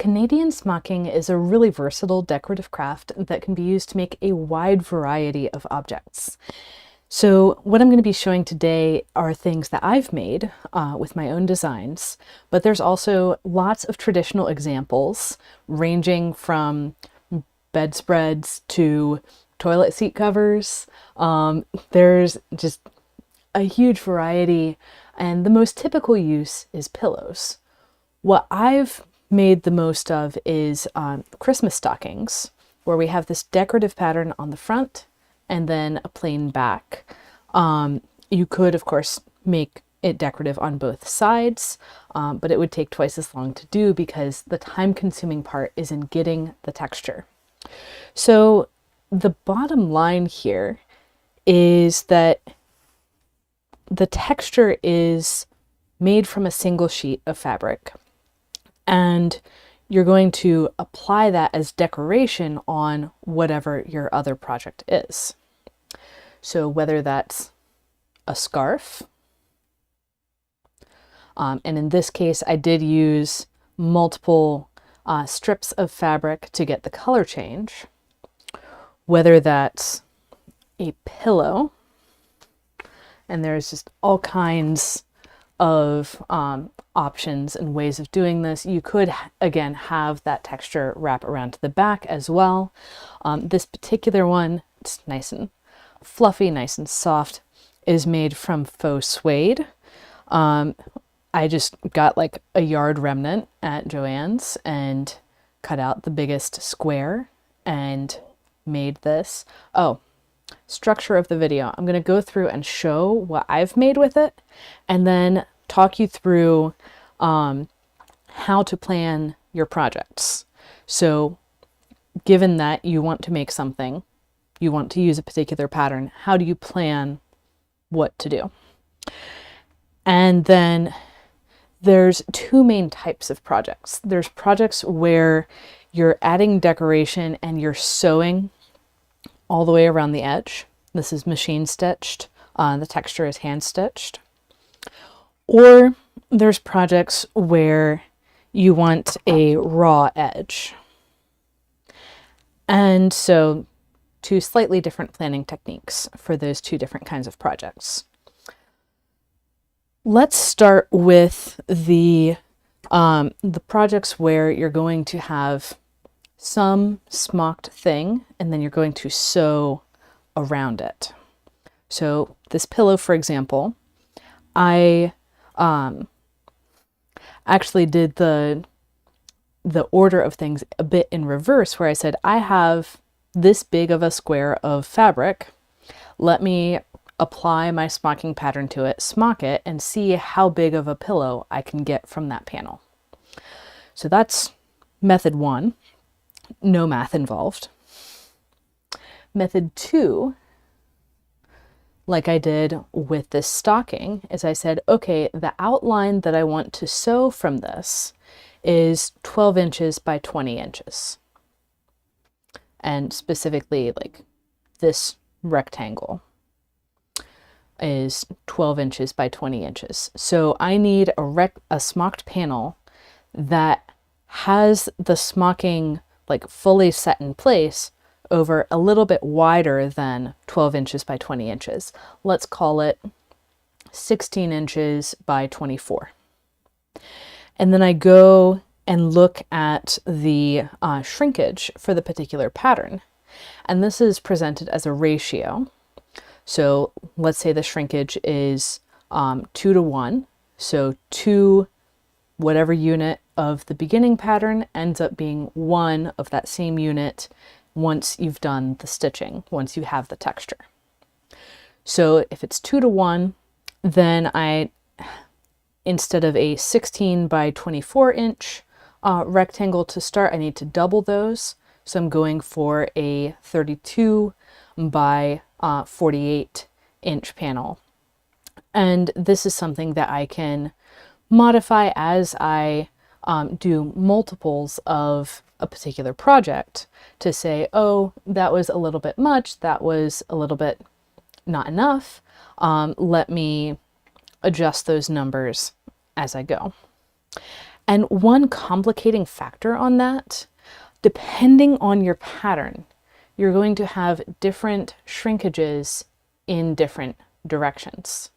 Canadian smocking is a really versatile decorative craft that can be used to make a wide variety of objects. So what I'm going to be showing today are things that I've made with my own designs, but there's also lots of traditional examples ranging from bedspreads to toilet seat covers. There's just a huge variety, and the most typical use is pillows. What I've made the most of is Christmas stockings, where we have this decorative pattern on the front and then a plain back. You could, of course, make it decorative on both sides, but it would take twice as long to do because the time-consuming part is in getting the texture. So the bottom line here is that the texture is made from a single sheet of fabric, and you're going to apply that as decoration on whatever your other project is. So whether that's a scarf, and in this case I did use multiple strips of fabric to get the color change, whether that's a pillow, and there's just all kinds of options and ways of doing this. You could, again, have that texture wrap around to the back as well. This particular one, it's nice and fluffy, nice and soft, is made from faux suede. I just got like a yard remnant at Joann's and cut out the biggest square and made this. Oh, structure of the video. I'm going to go through and show what I've made with it and then talk you through how to plan your projects. So given that you want to make something, you want to use a particular pattern, how do you plan what to do? And then there's two main types of projects. There's projects where you're adding decoration and you're sewing all the way around the edge. This is machine stitched. The texture is hand stitched. Or there's projects where you want a raw edge. And so two slightly different planning techniques for those two different kinds of projects. Let's start with the projects where you're going to have some smocked thing and then you're going to sew around it. So this pillow, for example, I actually did the order of things a bit in reverse, where I said, I have this big of a square of fabric. Let me apply my smocking pattern to it, smock it, and see how big of a pillow I can get from that panel. So that's method one. No math involved. Method two, like I did with this stocking, is I said, okay, the outline that I want to sew from this is 12 inches by 20 inches. And specifically, like this rectangle is 12 inches by 20 inches. So I need a smocked panel that has the smocking like fully set in place over a little bit wider than 12 inches by 20 inches. Let's call it 16 inches by 24. And then I go and look at the shrinkage for the particular pattern. And this is presented as a ratio. So let's say the shrinkage is 2 to 1. So 2, whatever unit of the beginning pattern ends up being 1 of that same unit once you've done the stitching, once you have the texture. So if it's 2 to 1, then instead of a 16 by 24 inch rectangle to start, I need to double those. So I'm going for a 32 by 48 inch panel. And this is something that I can modify as I do multiples of a particular project to say, oh, that was a little bit much, that was a little bit not enough. Let me adjust those numbers as I go. And one complicating factor on that, depending on your pattern, you're going to have different shrinkages in different directions.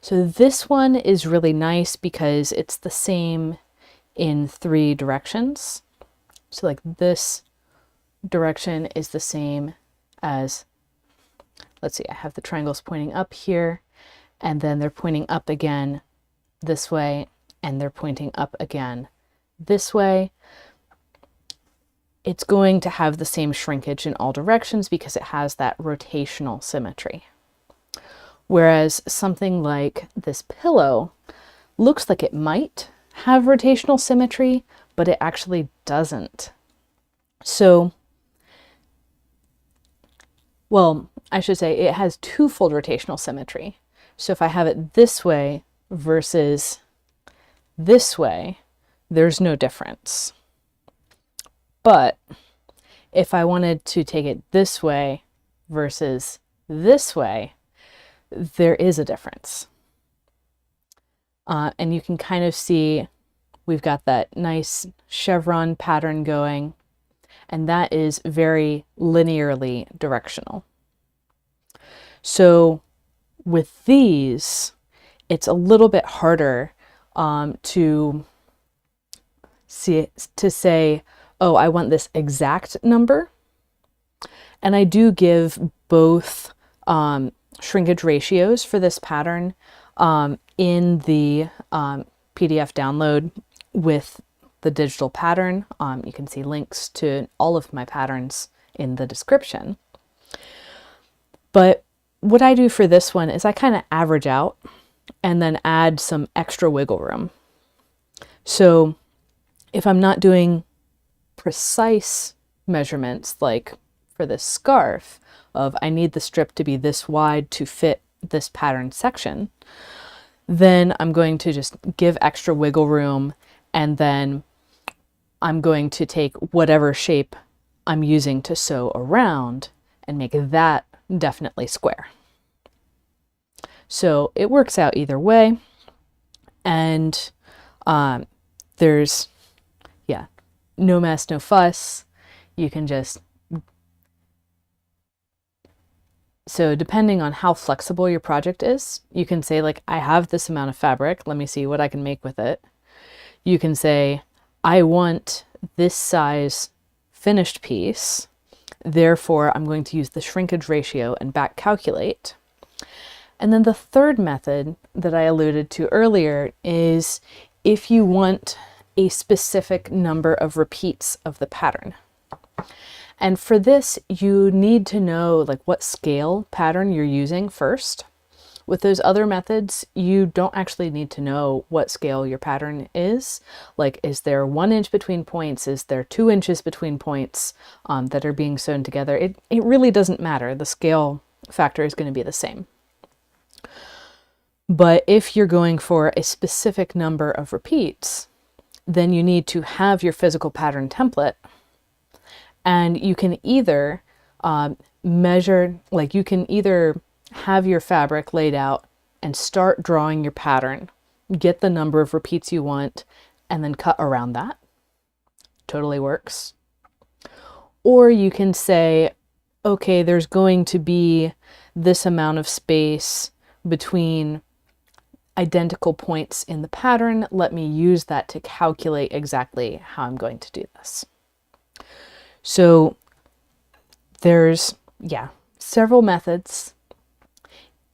So this one is really nice because it's the same in 3 directions. So like this direction is the same as, let's see, I have the triangles pointing up here, and then they're pointing up again this way, and they're pointing up again this way. It's going to have the same shrinkage in all directions because it has that rotational symmetry. Whereas something like this pillow looks like it might have rotational symmetry, but it actually doesn't. So, well, I should say it has twofold rotational symmetry. So if I have it this way versus this way, there's no difference. But if I wanted to take it this way versus this way, there is a difference. And you can kind of see we've got that nice chevron pattern going, and that is very linearly directional. So with these, it's a little bit harder to say, oh, I want this exact number. And I do give both shrinkage ratios for this pattern in the PDF download with the digital pattern. You can see links to all of my patterns in the description. But what I do for this one is I kind of average out and then add some extra wiggle room. So if I'm not doing precise measurements, like for this scarf of I need the strip to be this wide to fit this pattern section, then I'm going to just give extra wiggle room, and then I'm going to take whatever shape I'm using to sew around and make that definitely square. So it works out either way, and there's, yeah, no mess, no fuss. You can just, so depending on how flexible your project is, you can say like, I have this amount of fabric, let me see what I can make with it. You can say, I want this size finished piece, therefore I'm going to use the shrinkage ratio and back calculate. And then the third method that I alluded to earlier is if you want a specific number of repeats of the pattern. And for this, you need to know like what scale pattern you're using first. With those other methods, you don't actually need to know what scale your pattern is. Like, is there 1 inch between points? Is there 2 inches between points that are being sewn together? It really doesn't matter. The scale factor is going to be the same. But if you're going for a specific number of repeats, then you need to have your physical pattern template, and you can either measure, like you can either have your fabric laid out and start drawing your pattern, get the number of repeats you want, and then cut around that. Totally works. Or you can say, okay, there's going to be this amount of space between identical points in the pattern. Let me use that to calculate exactly how I'm going to do this. So there's, yeah, several methods.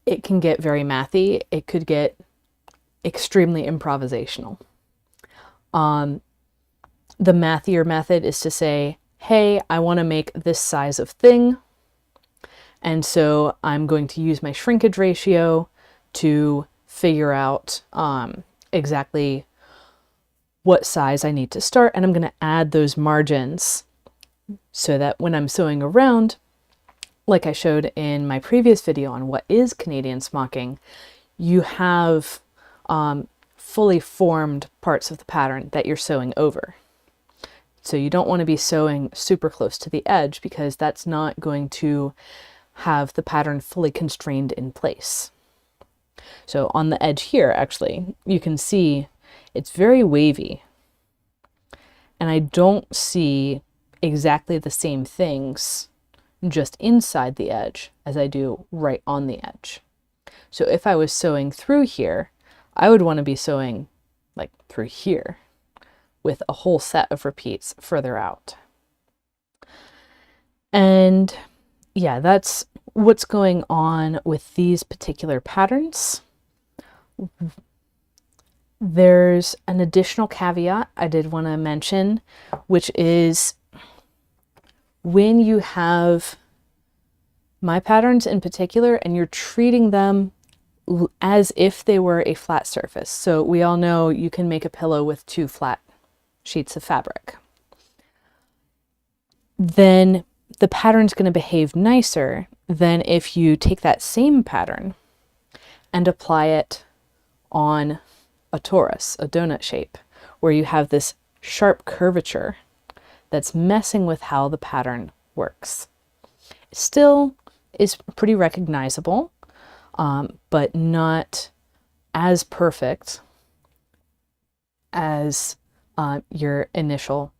It can get very mathy. It could get extremely improvisational. The mathier method is to say, hey, I want to make this size of thing. And so I'm going to use my shrinkage ratio to figure out exactly what size I need to start. And I'm going to add those margins so that when I'm sewing around, like I showed in my previous video on what is Canadian smocking, you have fully formed parts of the pattern that you're sewing over. So you don't want to be sewing super close to the edge because that's not going to have the pattern fully constrained in place. So on the edge here, actually, you can see it's very wavy. and I don't see exactly the same things just inside the edge as I do right on the edge. So if I was sewing through here, I would want to be sewing like through here with a whole set of repeats further out. And yeah, that's what's going on with these particular patterns. There's an additional caveat I did want to mention, which is when you have my patterns in particular and you're treating them as if they were a flat surface. So we all know you can make a pillow with 2 flat sheets of fabric. Then the pattern's going to behave nicer than if you take that same pattern and apply it on a torus, a donut shape, where you have this sharp curvature that's messing with how the pattern works. It still is pretty recognizable, but not as perfect as your initial,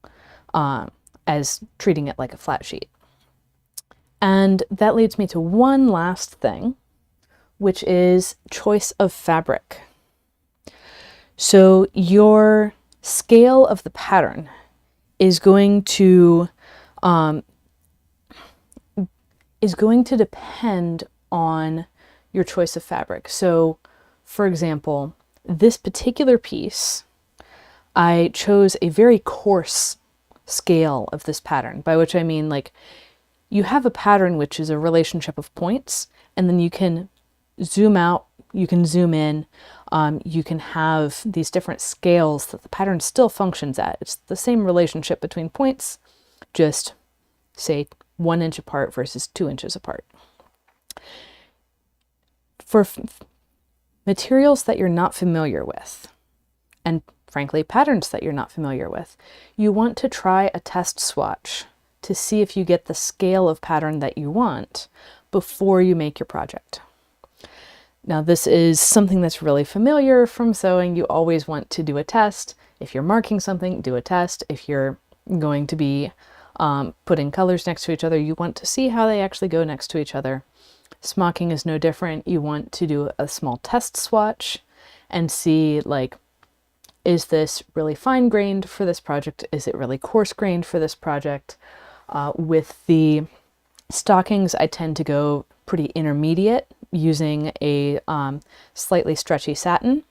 as treating it like a flat sheet. And that leads me to one last thing, which is choice of fabric. So your scale of the pattern is going to depend on your choice of fabric. So for example, this particular piece, I chose a very coarse scale of this pattern, by which I mean like you have a pattern which is a relationship of points, and then you can zoom out, you can zoom in, you can have these different scales that the pattern still functions at. It's the same relationship between points, just say 1 inch apart versus 2 inches apart. For materials that you're not familiar with, and frankly, patterns that you're not familiar with, you want to try a test swatch to see if you get the scale of pattern that you want before you make your project. Now, this is something that's really familiar from sewing. You always want to do a test. If you're marking something, do a test. If you're going to be putting colors next to each other, you want to see how they actually go next to each other. Smocking is no different. You want to do a small test swatch and see, like, is this really fine-grained for this project? Is it really coarse-grained for this project? With the stockings, I tend to go pretty intermediate, using a slightly stretchy satin.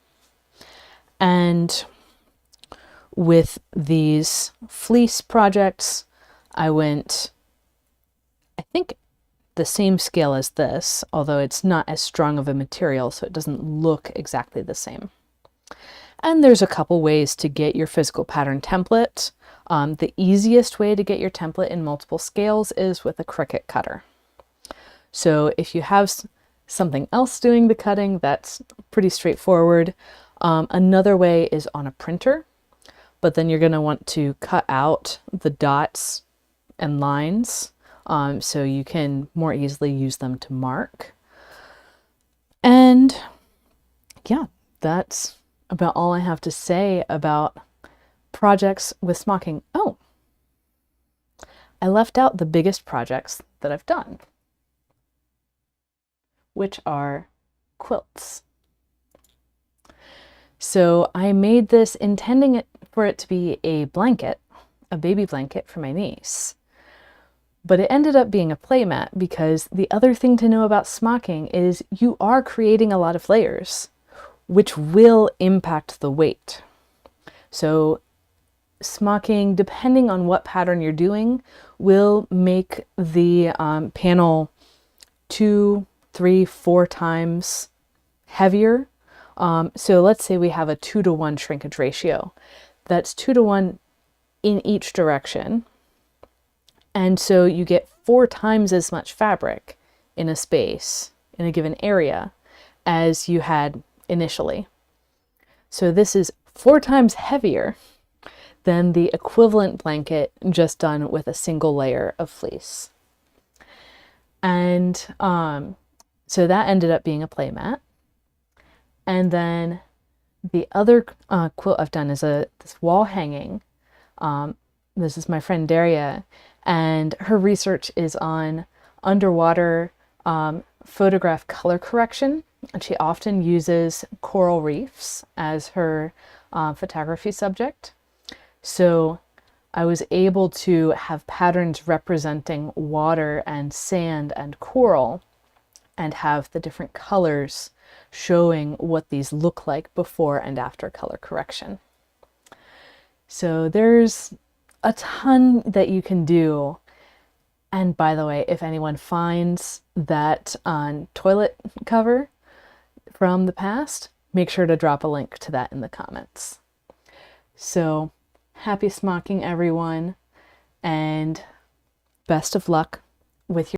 And with these fleece projects, I went, I think, the same scale as this, although it's not as strong of a material, so it doesn't look exactly the same. And there's a couple ways to get your physical pattern template. The easiest way to get your template in multiple scales is with a Cricut cutter. So if you have something else doing the cutting, that's pretty straightforward. Another way is on a printer, but then you're going to want to cut out the dots and lines so you can more easily use them to mark. And yeah, that's about all I have to say about projects with smocking. Oh, I left out the biggest projects that I've done, which are quilts. So I made this intending for it to be a blanket, a baby blanket for my niece. But it ended up being a playmat because the other thing to know about smocking is you are creating a lot of layers, which will impact the weight. So smocking, depending on what pattern you're doing, will make the panel 2, 3, 4 times heavier. So let's say we have a 2-to-1 shrinkage ratio. That's 2-to-1 in each direction. And so you get 4 times as much fabric in a space, in a given area, as you had initially. So this is 4 times heavier than the equivalent blanket just done with a single layer of fleece. And so that ended up being a playmat. And then the other quilt I've done is this wall hanging This is my friend Daria, and her research is on underwater photograph color correction, and she often uses coral reefs as her photography subject. So I was able to have patterns representing water and sand and coral and have the different colors showing what these look like before and after color correction. So there's a ton that you can do. And by the way, if anyone finds that toilet cover from the past, make sure to drop a link to that in the comments. So happy smocking, everyone, and best of luck with your